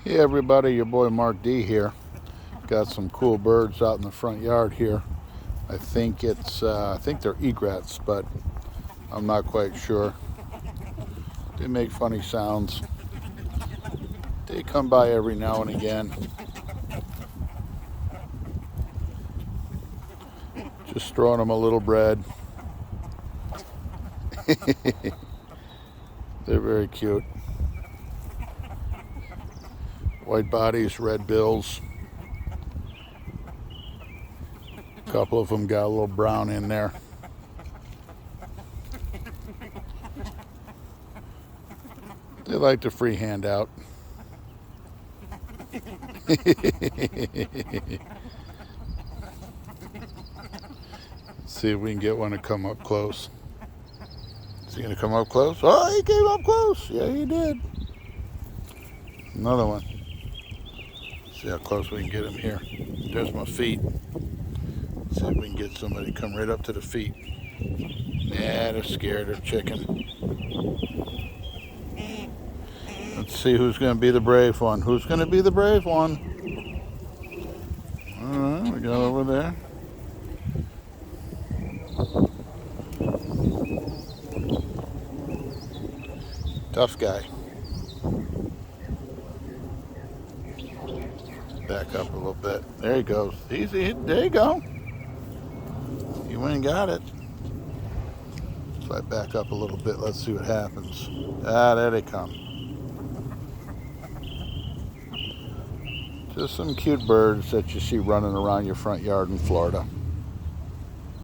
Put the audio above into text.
Hey everybody, your boy Mark D here. Got some cool birds out in the front yard here. I think they're egrets, but I'm not quite sure. They make funny sounds. They come by every now and again. Just throwing them a little bread. They're very cute. White bodies, red bills. A couple of them got a little brown in there. They like to free hand out. See if we can get one to come up close. Is he going to come up close? Oh, he came up close. Yeah, he did. Another one. See how close we can get him here. There's my feet. See if we can get somebody to come right up to the feet. Yeah, they're scared of chicken. Let's see who's going to be the brave one. Who's going to be the brave one? All right, we got over there. Tough guy. Back up a little bit. There he goes. Easy. There you go. You went and got it. So I back up a little bit. Let's see what happens. Ah, there they come. Just some cute birds that you see running around your front yard in Florida.